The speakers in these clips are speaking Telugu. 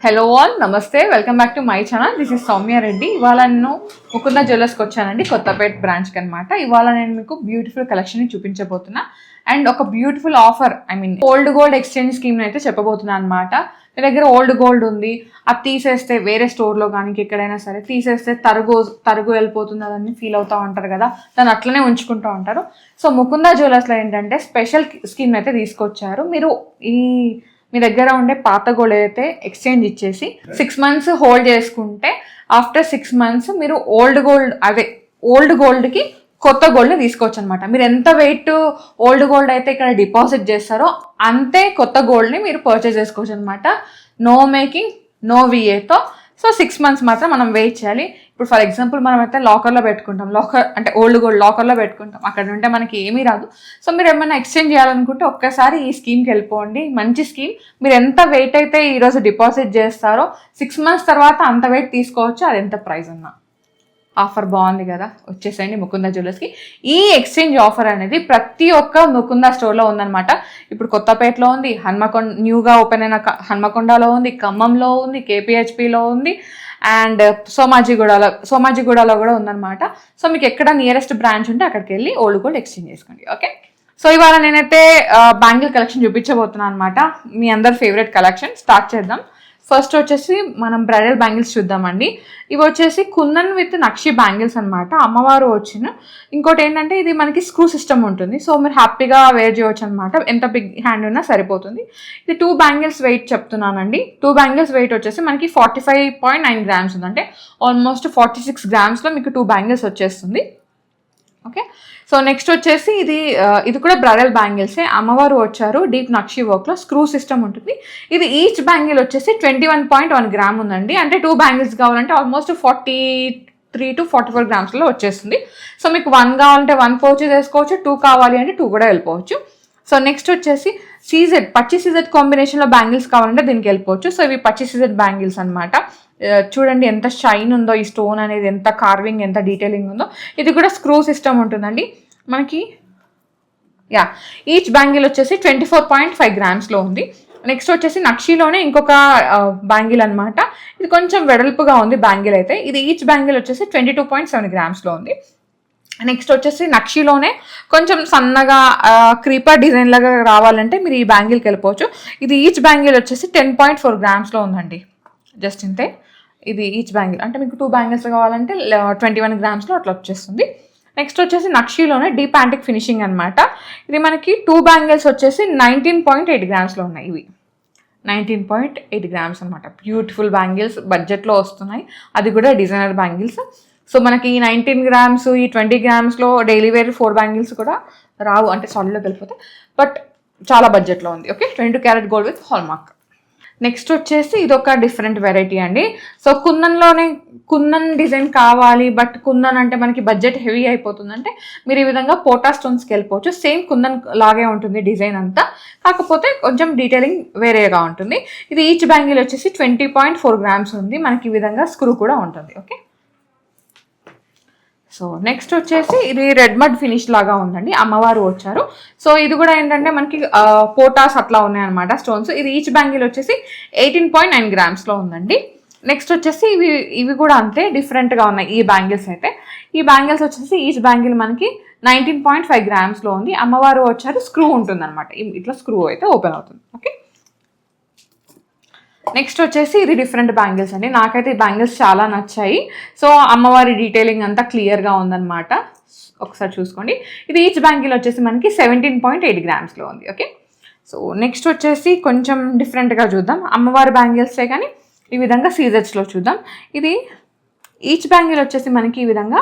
హలో ఆల్, నమస్తే, welcome back to my channel. This is Soumya Reddy. ఇవాళ నేను ముకుంద జ్యువెలర్స్కి వచ్చానండి, కొత్తపేట బ్రాంచ్కి అనమాట. ఇవాళ నేను మీకు బ్యూటిఫుల్ కలెక్షన్ని చూపించబోతున్నా అండ్ ఒక beautiful offer, old gold exchange scheme అయితే చెప్పబోతున్నా అనమాట. మీ దగ్గర ఓల్డ్ గోల్డ్ ఉంది, అది తీసేస్తే వేరే స్టోర్లో కానీ ఎక్కడైనా సరే తీసేస్తే తరుగు వెళ్ళిపోతుంది అదని ఫీల్ అవుతూ ఉంటారు కదా, దాన్ని అట్లనే ఉంచుకుంటూ ఉంటారు. సో ముకుంద జ్యువెలర్స్లో ఏంటంటే స్పెషల్ స్కీమ్ అయితే తీసుకొచ్చారు. మీరు మీ దగ్గర ఉండే పాత గోల్డ్ అయితే ఎక్స్చేంజ్ ఇచ్చేసి 6 months హోల్డ్ చేసుకుంటే ఆఫ్టర్ 6 months మీరు ఓల్డ్ గోల్డ్కి కొత్త గోల్డ్ని తీసుకోవచ్చు అనమాట. మీరు ఎంత వెయిట్ ఓల్డ్ గోల్డ్ అయితే ఇక్కడ డిపాజిట్ చేస్తారో అంతే కొత్త గోల్డ్ని మీరు పర్చేస్ చేసుకోవచ్చు అనమాట. నో మేకింగ్, నో విఏతో. సో 6 months మాత్రం మనం వెయిట్ చేయాలి. ఇప్పుడు ఫర్ ఎగ్జాంపుల్ మనం అయితే లాకర్లో పెట్టుకుంటాం, లాకర్ అంటే ఓల్డ్ గోల్డ్ లాకర్లో పెట్టుకుంటాం, అక్కడ ఉంటే మనకి ఏమీ రాదు. సో మీరు ఏమైనా ఎక్స్చేంజ్ చేయాలనుకుంటే ఒక్కసారి ఈ స్కీమ్కి వెళ్ళిపోండి. మంచి స్కీమ్. మీరు ఎంత వెయిట్ అయితే ఈరోజు డిపాజిట్ చేస్తారో 6 months తర్వాత అంత వెయిట్ తీసుకోవచ్చు, అది ఎంత ప్రైస్ ఉన్నా. ఆఫర్ బాగుంది కదా, వచ్చేసేయండి ముకుంద జ్యువెలర్స్కి. ఈ ఎక్స్చేంజ్ ఆఫర్ అనేది ప్రతి ఒక్క ముకుంద స్టోర్లో ఉందన్నమాట. ఇప్పుడు కొత్తపేటలో ఉంది, న్యూగా ఓపెన్ అయిన హన్మకొండలో ఉంది, ఖమ్మంలో ఉంది, కేపీహెచ్పిలో ఉంది అండ్ సోమాజిగూడలో కూడా ఉందన్నమాట. సో మీకు ఎక్కడ నియరెస్ట్ బ్రాంచ్ ఉంటే అక్కడికి వెళ్ళి ఓల్డ్ గోల్డ్ ఎక్స్చేంజ్ చేసుకోండి. ఓకే, సో ఇవాళ నేనైతే బ్యాంగిల్ కలెక్షన్ చూపించబోతున్నాను అనమాట. మీ అందరి ఫేవరెట్ కలెక్షన్ స్టార్ట్ చేద్దాం. ఫస్ట్ వచ్చేసి మనం బ్రైడల్ బ్యాంగిల్స్ చూద్దామండి. ఇవి వచ్చేసి కుందన్ విత్ నక్షి బ్యాంగిల్స్ అనమాట. అమ్మవారు వచ్చిన ఇంకోటి ఏంటంటే ఇది మనకి స్క్రూ సిస్టమ్ ఉంటుంది. సో మీరు హ్యాపీగా వేర్ చేయవచ్చు అనమాట. ఎంత బిగ్ హ్యాండ్ ఉన్నా సరిపోతుంది. ఇది 2 బ్యాంగిల్స్ వెయిట్ చెప్తున్నానండి. 2 బ్యాంగిల్స్ వెయిట్ వచ్చేసి మనకి 45.9 grams ఉంది. అంటే ఆల్మోస్ట్ 46 grams మీకు 2 బ్యాంగిల్స్ వచ్చేస్తుంది. ఓకే, సో నెక్స్ట్ వచ్చేసి ఇది కూడా బ్రైడల్ బ్యాంగిల్సే. అమ్మవారు వచ్చారు డీప్ నక్షి వర్క్లో, స్క్రూ సిస్టమ్ ఉంటుంది. ఇది ఈచ్ బ్యాంగిల్ వచ్చేసి 21.1 gram ఉందండి. అంటే 2 బ్యాంగిల్స్ కావాలంటే ఆల్మోస్ట్ 43 to 44 grams వచ్చేస్తుంది. సో మీకు 1 కావాలంటే 1 పర్చేజ్ చేసుకోవచ్చు, 2 కావాలి అంటే 2 కూడా వెళ్ళిపోవచ్చు. సో నెక్స్ట్ వచ్చేసి పచ్చి సీజెడ్ కాంబినేషన్లో బ్యాంగిల్స్ కావాలంటే దీనికి వెళ్ళిపోవచ్చు. సో ఇవి పచ్చి సీజెడ్ బ్యాంగిల్స్ అనమాట. చూడండి ఎంత షైన్ ఉందో, ఈ స్టోన్ అనేది ఎంత కార్వింగ్, ఎంత డీటెయిలింగ్ ఉందో. ఇది కూడా స్క్రూ సిస్టమ్ ఉంటుందండి మనకి. ఈచ్ బ్యాంగిల్ వచ్చేసి 24.5 grams ఉంది. నెక్స్ట్ వచ్చేసి నక్షిలోనే ఇంకొక బ్యాంగిల్ అనమాట. ఇది కొంచెం వెడల్పుగా ఉంది బ్యాంగిల్ అయితే. ఇది ఈచ్ బ్యాంగిల్ వచ్చేసి 22.7 grams ఉంది. నెక్స్ట్ వచ్చేసి నక్షిలోనే కొంచెం సన్నగా క్రీపర్ డిజైన్ లాగా రావాలంటే మీరు ఈ బ్యాంగిల్కి వెళ్ళిపోవచ్చు. ఇది ఈచ్ బ్యాంగిల్ వచ్చేసి 10.4 grams ఉందండి. జస్ట్ ఇంతే. ఇది ఈచ్ బ్యాంగిల్ అంటే మీకు 2 బ్యాంగిల్స్ కావాలంటే 21 grams అట్లా వచ్చేస్తుంది. నెక్స్ట్ వచ్చేసి నక్షిలోనే డీప్ యాంటిక్ ఫినిషింగ్ అనమాట. ఇది మనకి 2 బ్యాంగిల్స్ వచ్చేసి 19.8 grams ఉన్నాయి. ఇవి 19.8 grams అనమాట. బ్యూటిఫుల్ బ్యాంగిల్స్ బడ్జెట్లో వస్తున్నాయి, అది కూడా డిజైనర్ బ్యాంగిల్స్. సో మనకి ఈ 19 grams, ఈ 20 grams డైలీ వేర్ 4 బ్యాంగిల్స్ కూడా రావు, అంటే సాలిడ్లోకి వెళ్ళిపోతాయి. బట్ చాలా బడ్జెట్లో ఉంది. Okay, 22 karat gold with hallmark. Next వచ్చేసి ఇది ఒక డిఫరెంట్ వెరైటీ అండి. సో కుందన్ డిజైన్ కావాలి, బట్ కుందన్ అంటే మనకి బడ్జెట్ హెవీ అయిపోతుంది అంటే మీరు ఈ విధంగా పోటా స్టోన్స్కి వెళ్ళిపోవచ్చు. సేమ్ కుందన్ లాగే ఉంటుంది డిజైన్ అంతా, కాకపోతే కొంచెం డీటెయిలింగ్ వేరేగా ఉంటుంది. ఇది ఈచ్ బ్యాంగిల్ వచ్చేసి 20.4 grams ఉంది. మనకి ఈ విధంగా స్క్రూ కూడా ఉంటుంది. ఓకే, సో నెక్స్ట్ వచ్చేసి ఇది రెడ్ మడ్ ఫినిష్ లాగా ఉందండి. అమ్మవారు వచ్చారు. సో ఇది కూడా ఏంటంటే మనకి పోటాస్ అట్లా ఉన్నాయన్నమాట స్టోన్స్. ఇది ఈచ్ బ్యాంగిల్ వచ్చేసి 18.9 grams ఉందండి. నెక్స్ట్ వచ్చేసి ఇవి కూడా అంతే డిఫరెంట్గా ఉన్నాయి ఈ బ్యాంగిల్స్ అయితే. ఈ బ్యాంగిల్స్ వచ్చేసి ఈచ్ బ్యాంగిల్ మనకి 19.5 grams ఉంది. అమ్మవారు వచ్చారు, స్క్రూ ఉంటుంది అనమాట. ఇట్లా స్క్రూ అయితే ఓపెన్ అవుతుంది. ఓకే, నెక్స్ట్ వచ్చేసి ఇది డిఫరెంట్ బ్యాంగిల్స్ అండి. నాకైతే ఈ బ్యాంగిల్స్ చాలా నచ్చాయి. సో అమ్మవారి డీటెయిలింగ్ అంతా క్లియర్గా ఉందన్నమాట. ఒకసారి చూసుకోండి. ఇది ఈచ్ బ్యాంగిల్ వచ్చేసి మనకి 17.8 grams ఉంది. ఓకే, సో నెక్స్ట్ వచ్చేసి కొంచెం డిఫరెంట్గా చూద్దాం. అమ్మవారి బ్యాంగిల్సే కానీ ఈ విధంగా సీజెడ్స్లో చూద్దాం. ఇది ఈచ్ బ్యాంగిల్ వచ్చేసి మనకి ఈ విధంగా,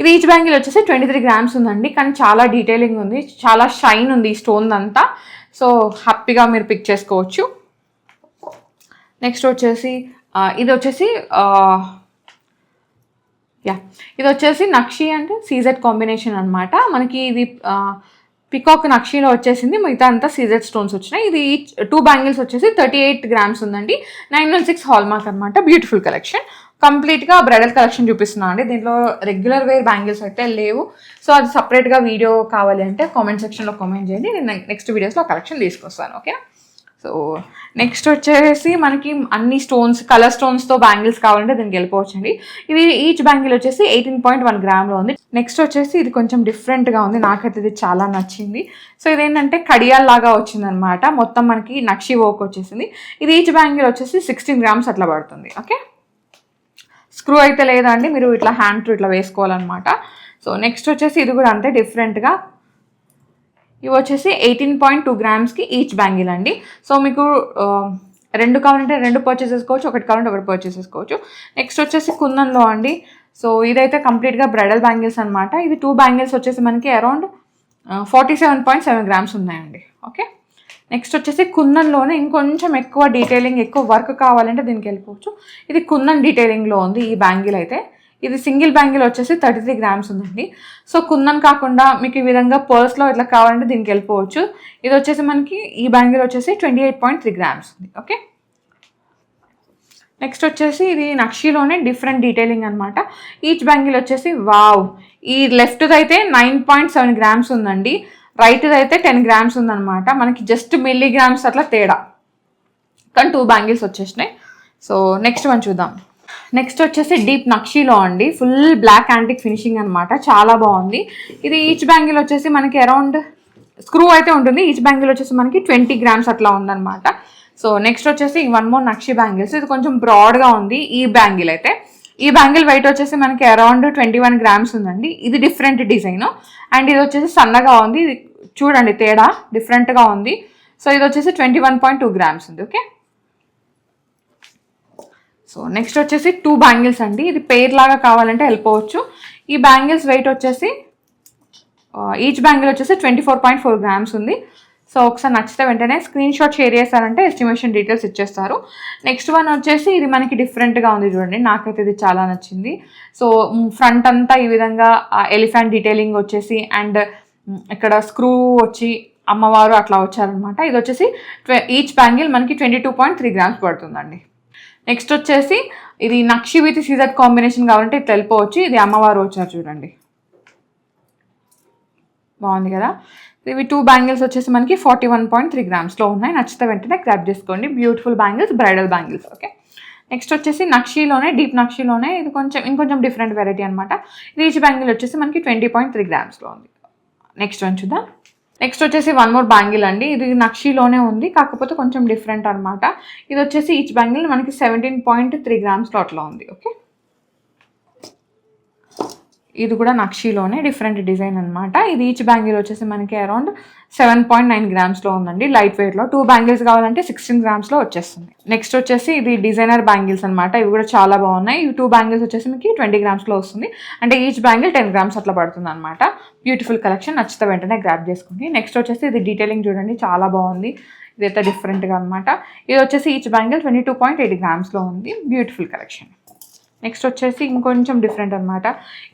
ఇది ఈచ్ బ్యాంగిల్ వచ్చేసి 23 grams ఉందండి. కానీ చాలా డీటెయిలింగ్ ఉంది, చాలా షైన్ ఉంది ఈ స్టోన్ అంతా. సో హ్యాపీగా మీరు పిక్ చేసుకోవచ్చు. నెక్స్ట్ వచ్చేసి ఇది వచ్చేసి నక్షి అంటే సీజెడ్ కాంబినేషన్ అనమాట. మనకి ఇది పికాక్ నక్షిలో వచ్చేసింది, మిగతా అంతా సీజెడ్ స్టోన్స్ వచ్చినాయి. ఇది 2 బ్యాంగిల్స్ వచ్చేసి 38 grams ఉందండి. 916 హాల్మార్క్ అనమాట. Beautiful collection. కంప్లీట్గా బ్రైడల్ కలెక్షన్ చూపిస్తున్నాను అండి. దీంట్లో రెగ్యులర్ వేర్ బ్యాంగిల్స్ అయితే లేవు. సో అది సపరేట్గా వీడియో కావాలి అంటే కామెంట్ సెక్షన్లో కామెంట్ చేయండి, నేను నెక్స్ట్ వీడియోస్లో కలెక్షన్ తీసుకొస్తాను. ఓకే, సో నెక్స్ట్ వచ్చేసి మనకి అన్ని స్టోన్స్ కలర్ స్టోన్స్తో బ్యాంగిల్స్ కావాలంటే దీనికి వెళ్ళిపోవచ్చండి. ఇది ఈచ్ బ్యాంగిల్ వచ్చేసి 18.1 గ్రామ్లో ఉంది. నెక్స్ట్ వచ్చేసి ఇది కొంచెం డిఫరెంట్గా ఉంది, నాకైతే ఇది చాలా నచ్చింది. సో ఇదేంటంటే కడియాల్ లాగా వచ్చిందనమాట, మొత్తం మనకి నక్షి వర్క్ వచ్చేసింది. ఇది ఈచ్ బ్యాంగిల్ వచ్చేసి 16 గ్రామ్స్ అట్లా పడుతుంది. ఓకే, స్క్రూ అయితే లేదండి, మీరు ఇట్లా హ్యాండ్ ఇట్లా వేసుకోవాలన్నమాట. సో నెక్స్ట్ వచ్చేసి ఇది కూడా అంతే డిఫరెంట్గా, ఇవి వచ్చేసి 18.2 గ్రామ్స్కి ఈచ్ బ్యాంగిల్ అండి. సో మీకు రెండు కావాలంటే రెండు పర్చేస్ చేసుకోవచ్చు, ఒకటి కావాలంటే ఒకటి పర్చేస్ చేసుకోవచ్చు. నెక్స్ట్ వచ్చేసి కుందన్లో అండి. సో ఇదైతే కంప్లీట్గా బ్రైడల్ బ్యాంగిల్స్ అనమాట. ఇది 2 బ్యాంగిల్స్ వచ్చేసి మనకి అరౌండ్ 47.7 గ్రామ్స్ ఉన్నాయండి. ఓకే, నెక్స్ట్ వచ్చేసి కుందన్లోనే ఇంకొంచెం ఎక్కువ డీటెయిలింగ్ ఎక్కువ వర్క్ కావాలంటే దీనికి వెళ్ళిపోవచ్చు. ఇది కుందన్ డీటెయిలింగ్లో ఉంది ఈ బ్యాంగిల్ అయితే. ఇది సింగిల్ బ్యాంగిల్ వచ్చేసి 33 గ్రామ్స్ ఉందండి. సో కుందన్ కాకుండా మీకు ఈ విధంగా పర్స్లో ఇట్లా కావాలంటే దీనికి వెళ్ళిపోవచ్చు. ఇది వచ్చేసి మనకి ఈ బ్యాంగిల్ వచ్చేసి 28.3 గ్రామ్స్ ఉంది. ఓకే, నెక్స్ట్ వచ్చేసి ఇది నక్షిలోనే డిఫరెంట్ డీటెయిలింగ్ అనమాట. ఈచ్ బ్యాంగిల్ వచ్చేసి వావ్, ఈ లెఫ్ట్ది అయితే 9.7 గ్రామ్స్ ఉందండి, రైట్ది అయితే 10 గ్రామ్స్ ఉందన్నమాట. మనకి జస్ట్ మిల్లీగ్రామ్స్ అట్లా తేడా, కానీ 2 బ్యాంగిల్స్ వచ్చేసినాయి. సో నెక్స్ట్ వన్ చూద్దాం. నెక్స్ట్ వచ్చేసి డీప్ నక్షిలో అండి, ఫుల్ బ్లాక్ యాంటిక్ ఫినిషింగ్ అనమాట, చాలా బాగుంది. ఇది ఈచ్ బ్యాంగిల్ వచ్చేసి మనకి అరౌండ్ స్క్రూ అయితే ఉంటుంది. ఈచ్ బ్యాంగిల్ వచ్చేసి మనకి 20 గ్రామ్స్ అట్లా ఉందన్నమాట. సో నెక్స్ట్ వచ్చేసి 1 మోర్ నక్షి బ్యాంగిల్స్. ఇది కొంచెం బ్రాడ్గా ఉంది ఈ బ్యాంగిల్ అయితే. ఈ బ్యాంగిల్ వెయిట్ వచ్చేసి మనకి అరౌండ్ 21 గ్రామ్స్ ఉందండి. ఇది డిఫరెంట్ డిజైన్ అండ్ ఇది వచ్చేసి సన్నగా ఉంది. ఇది చూడండి తేడా డిఫరెంట్గా ఉంది. సో ఇది వచ్చేసి 21.2 గ్రామ్స్ ఉంది. ఓకే, సో నెక్స్ట్ వచ్చేసి 2 బ్యాంగిల్స్ అండి. ఇది పేర్ లాగా కావాలంటే వెళ్ళిపోవచ్చు. ఈ బ్యాంగిల్స్ వెయిట్ వచ్చేసి ఈచ్ బ్యాంగిల్ వచ్చేసి 24.4 గ్రామ్స్ ఉంది. సో ఒకసారి నచ్చితే వెంటనే స్క్రీన్ షాట్ షేర్ చేస్తారంటే ఎస్టిమేషన్ డీటెయిల్స్ ఇచ్చేస్తారు. నెక్స్ట్ వన్ వచ్చేసి ఇది మనకి డిఫరెంట్గా ఉంది చూడండి, నాకైతే ఇది చాలా నచ్చింది. సో ఫ్రంట్ అంతా ఈ విధంగా ఎలిఫెంట్ డీటెయిలింగ్ వచ్చేసి అండ్ ఇక్కడ స్క్రూ వచ్చి అమ్మవారు అట్లా వచ్చారనమాట. ఇది వచ్చేసి ఈచ్ బ్యాంగిల్ మనకి 22.3 గ్రామ్స్ పడుతుందండి. నెక్స్ట్ వచ్చేసి ఇది నక్షి విత్ సీజర్ కాంబినేషన్ కావాలంటే ఇట్లా వెళ్ళిపోవచ్చు. ఇది అమ్మవారు వచ్చారు చూడండి, బాగుంది కదా. ఇవి 2 బ్యాంగిల్స్ వచ్చేసి మనకి 41.3 గ్రామ్స్లో ఉన్నాయి. నచ్చితే వెంటనే గ్రాప్ చేసుకోండి. Beautiful bangles, bridal bangles. Okay, next వచ్చేసి నక్షిలోనే డీప్ నక్షిలోనే ఇది ఇంకొంచెం డిఫరెంట్ వెరైటీ అనమాట. ఇది ఈచ్ బ్యాంగిల్ వచ్చేసి మనకి 20.3 గ్రామ్స్లో ఉంది. నెక్స్ట్ వన్ చూద్దాం. నెక్స్ట్ వచ్చేసి 1 మోర్ బ్యాంగిల్ అండి. ఇది నక్షిలోనే ఉంది, కాకపోతే కొంచెం డిఫరెంట్ అనమాట. ఇది వచ్చేసి ఈచ్ బ్యాంగిల్ మనకి 17.3 గ్రామ్స్లో అట్లా ఉంది. ఓకే, ఇది కూడా నక్షిలోనే డిఫరెంట్ డిజైన్ అనమాట. ఇది ఈచ్ బ్యాంగిల్ వచ్చేసి మనకి అరౌండ్ 7.9 గ్రామ్స్లో ఉందండి, లైట్ వెయిట్లో. 2 బ్యాంగిల్స్ కావాలంటే 16 గ్రామ్స్లో వచ్చేస్తుంది. నెక్స్ట్ వచ్చేసి ఇది డిజైనర్ బ్యాంగిల్స్ అనమాట. ఇవి కూడా చాలా బాగున్నాయి. ఈ 2 బ్యాంగిల్స్ వచ్చేసి మీకు 20 గ్రామ్స్లో వస్తుంది, అంటే ఈచ్ బ్యాంగిల్ 10 గ్రామ్స్ అట్లా పడుతుంది అనమాట. బ్యూటిఫుల్ కలెక్షన్, నచ్చితే వెంటనే గ్రాప్ చేసుకోండి. నెక్స్ట్ వచ్చేసి ఇది డీటెయిలింగ్ చూడండి, చాలా బాగుంది. ఇదైతే డిఫరెంట్గా అనమాట. ఇది వచ్చేసి ఈచ్ బ్యాంగిల్ 22.8 గ్రామ్స్లో ఉంది. Beautiful collection. నెక్స్ట్ వచ్చేసి ఇంకొంచెం డిఫరెంట్ అనమాట.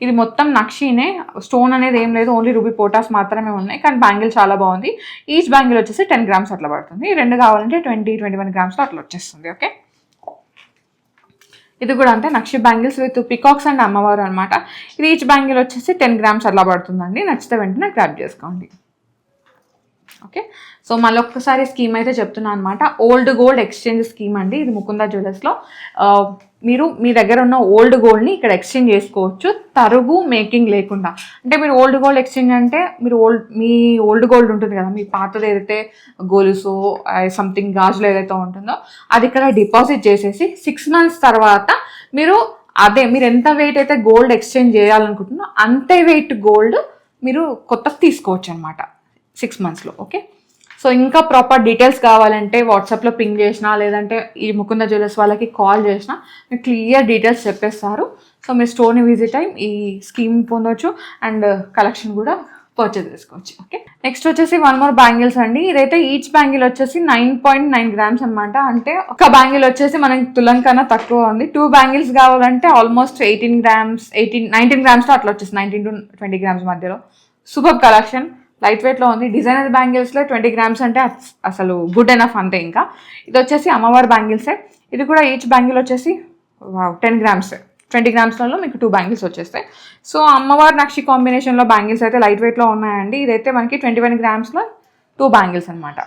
ఇది మొత్తం నక్షీనే, స్టోన్ అనేది ఏం లేదు, ఓన్లీ రూబీ పోటాస్ మాత్రమే ఉన్నాయి, కానీ బ్యాంగిల్ చాలా బాగుంది. ఈచ్ బ్యాంగిల్ వచ్చేసి 10 గ్రామ్స్ అట్లా పడుతుంది. రెండు కావాలంటే 20-21 గ్రామ్స్లో అట్లా వచ్చేస్తుంది. ఓకే, ఇది కూడా అంతే నక్షి బ్యాంగిల్స్ విత్ పికాక్స్ అండ్ అమ్మవారు అనమాట. ఇది ఈచ్ బ్యాంగిల్ వచ్చేసి 10 గ్రామ్స్ అట్లా పడుతుందండి. నచ్చితే వెంటనే గ్రాప్ చేసుకోండి. ఓకే, సో మళ్ళీ ఒక్కసారి స్కీమ్ అయితే చెప్తున్నాను అనమాట. ఓల్డ్ గోల్డ్ ఎక్స్చేంజ్ స్కీమ్ అండి. ఇది ముకుందా జ్యువెలర్స్లో మీరు మీ దగ్గర ఉన్న ఓల్డ్ గోల్డ్ని ఇక్కడ ఎక్స్చేంజ్ చేసుకోవచ్చు, తరుగు మేకింగ్ లేకుండా. అంటే మీరు ఓల్డ్ గోల్డ్ ఎక్స్చేంజ్ అంటే మీరు మీ ఓల్డ్ గోల్డ్ ఉంటుంది కదా, మీ పాతది ఏదైతే గోలుసో సంథింగ్ గాజులు ఏదైతే ఉంటుందో అది ఇక్కడ డిపాజిట్ చేసేసి 6 months తర్వాత మీరు ఎంత వెయిట్ అయితే గోల్డ్ ఎక్స్చేంజ్ చేయాలనుకుంటున్నారో అంతే వెయిట్ గోల్డ్ మీరు కొత్తది తీసుకోవచ్చు అనమాట 6 monthsలో. ఓకే, సో ఇంకా ప్రాపర్ డీటెయిల్స్ కావాలంటే వాట్సాప్లో పింగ్ చేసినా లేదంటే ఈ ముకుందా జ్యువెలర్స్ వాళ్ళకి కాల్ చేసినా మీకు క్లియర్ డీటెయిల్స్ చెప్పేస్తారు. సో మీరు స్టోర్ని విజిట్ అయ్యి ఈ స్కీమ్ పొందవచ్చు అండ్ కలెక్షన్ కూడా పర్చేజ్ చేసుకోవచ్చు. ఓకే, నెక్స్ట్ వచ్చేసి 1 మోర్ బ్యాంగిల్స్ అండి. ఇదైతే ఈచ్ బ్యాంగిల్ వచ్చేసి 9.9 గ్రామ్స్ అనమాట. అంటే ఒక బ్యాంగిల్ వచ్చేసి మనకి తులం కన్నా తక్కువ ఉంది. 2 బ్యాంగిల్స్ కావాలంటే ఆల్మోస్ట్ 19 గ్రామ్స్లో అట్లా వచ్చేసి 19-20 గ్రామ్స్ మధ్యలో. సూపర్ కలెక్షన్, లైట్ వెయిట్లో ఉంది. డిజైనర్ బ్యాంగిల్స్లో 20 గ్రామ్స్ అంటే అసలు గుడ్ ఎనఫ్ అంతే. ఇంకా ఇది వచ్చేసి అమ్మవారి బ్యాంగిల్సే. ఇది కూడా ఈచ్ బ్యాంగిల్ వచ్చేసి 10 గ్రామ్స్, 20 గ్రామ్స్లలో మీకు 2 బ్యాంగిల్స్ వచ్చేస్తాయి. సో అమ్మవారి నక్షి కాంబినేషన్లో బ్యాంగిల్స్ అయితే లైట్ వెయిట్లో ఉన్నాయండి. ఇదైతే మనకి 21 గ్రామ్స్లో 2 బ్యాంగిల్స్ అనమాట.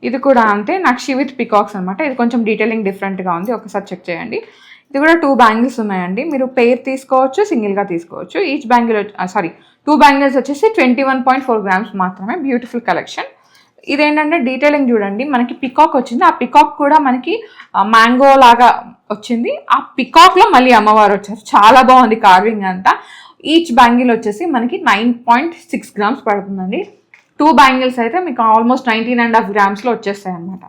ఇది కూడా అంతే నక్షి విత్ పికాక్స్ అనమాట. ఇది కొంచెం డీటెయిలింగ్ డిఫరెంట్గా ఉంది, ఒకసారి చెక్ చేయండి. ఇది కూడా 2 బ్యాంగిల్స్ ఉన్నాయండి. మీరు పెయిర్ తీసుకోవచ్చు, సింగిల్గా తీసుకోవచ్చు. ఈచ్ బ్యాంగిల్ 2 బ్యాంగిల్స్ వచ్చేసి 21.4 గ్రామ్స్ మాత్రమే. Beautiful collection. ఇదేంటంటే డీటెయిలింగ్ చూడండి, మనకి పికాక్ వచ్చింది. ఆ పికాక్ కూడా మనకి మ్యాంగో లాగా వచ్చింది. ఆ పికాక్లో మళ్ళీ అమ్మవారు వచ్చారు. చాలా బాగుంది కార్వింగ్ అంతా. ఈచ్ బ్యాంగిల్ వచ్చేసి మనకి 9.6 గ్రామ్స్ పడుతుందండి. 2 బ్యాంగిల్స్ అయితే మీకు ఆల్మోస్ట్ 19.5 గ్రామ్స్లో వచ్చేస్తాయి అనమాట.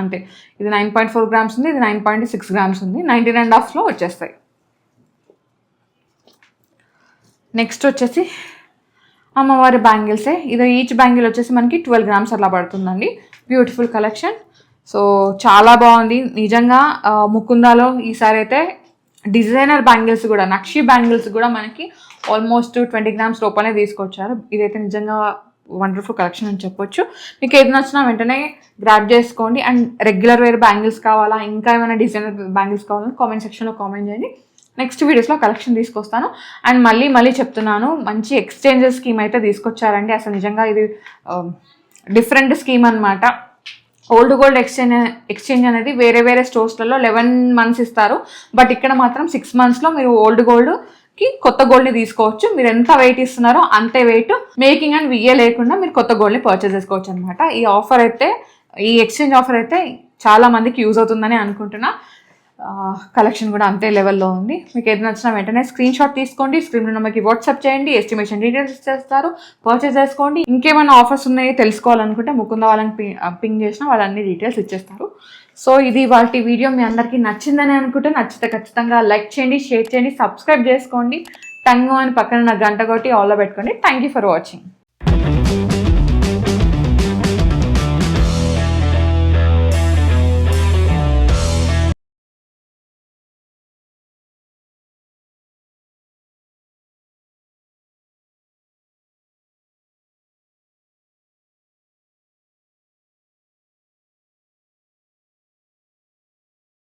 అంతే. ఇది 9.4 గ్రామ్స్ ఉంది, ఇది 9.6 గ్రామ్స్ ఉంది. 19.5లో వచ్చేస్తాయి. నెక్స్ట్ వచ్చేసి అమ్మవారి బ్యాంగిల్సే. ఇది ఈచ్ బ్యాంగిల్ వచ్చేసి మనకి 12 గ్రామ్స్ అలా పడుతుందండి. Beautiful collection. సో చాలా బాగుంది నిజంగా. ముకుందాలో ఈసారి అయితే డిజైనర్ బ్యాంగిల్స్ కూడా, నక్షి బ్యాంగిల్స్ కూడా మనకి ఆల్మోస్ట్ 20 గ్రామ్స్ లోపలే తీసుకొచ్చారు. ఇదైతే నిజంగా వండర్ఫుల్ కలెక్షన్ అని చెప్పొచ్చు. మీకు ఏది నచ్చినా వెంటనే గ్రాబ్ చేసుకోండి. అండ్ రెగ్యులర్ వేర్ బ్యాంగిల్స్ కావాలా, ఇంకా ఏమైనా డిజైనర్ బ్యాంగిల్స్ కావాలని కామెంట్ సెక్షన్లో కామెంట్ చేయండి. నెక్స్ట్ వీడియోస్లో కలెక్షన్ తీసుకొస్తాను. అండ్ మళ్ళీ చెప్తున్నాను, మంచి ఎక్స్చేంజెస్ స్కీమ్ అయితే తీసుకొచ్చారండి. అసలు నిజంగా ఇది డిఫరెంట్ స్కీమ్ అనమాట. ఓల్డ్ గోల్డ్ ఎక్స్చేంజ్ అనేది వేరే స్టోర్స్లలో 11 months ఇస్తారు. బట్ ఇక్కడ మాత్రం 6 monthsలో మీరు ఓల్డ్ గోల్డ్కి కొత్త గోల్డ్ని తీసుకోవచ్చు. మీరు ఎంత వెయిట్ ఇస్తున్నారో అంతే వెయిట్, మేకింగ్ అండ్ విఏ లేకుండా మీరు కొత్త గోల్డ్ని పర్చేస్ చేసుకోవచ్చు అనమాట. ఈ ఎక్స్చేంజ్ ఆఫర్ అయితే చాలా మందికి యూజ్ అవుతుందని అనుకుంటున్నా. కలెక్షన్ కూడా అంతే లెవెల్లో ఉంది. మీకు ఏది నచ్చినా వెంటనే స్క్రీన్ షాట్ తీసుకోండి, స్క్రీన్ నెంబర్కి వాట్సాప్ చేయండి, ఎస్టిమేషన్ డీటెయిల్స్ ఇచ్చేస్తారు, పర్చేస్ చేసుకోండి. ఇంకేమైనా ఆఫర్స్ ఉన్నాయో తెలుసుకోవాలనుకుంటే ముకుంద వాళ్ళని పింగ్ చేసినా వాళ్ళన్ని డీటెయిల్స్ ఇచ్చేస్తారు. సో ఇది వాటి వీడియో మీ అందరికీ నచ్చిందని అనుకుంటే, నచ్చితే ఖచ్చితంగా లైక్ చేయండి, షేర్ చేయండి, సబ్స్క్రైబ్ చేసుకోండి. టంగు అని పక్కన నా గంట కొట్టి ఆల్లో పెట్టుకోండి. Thank you for watching.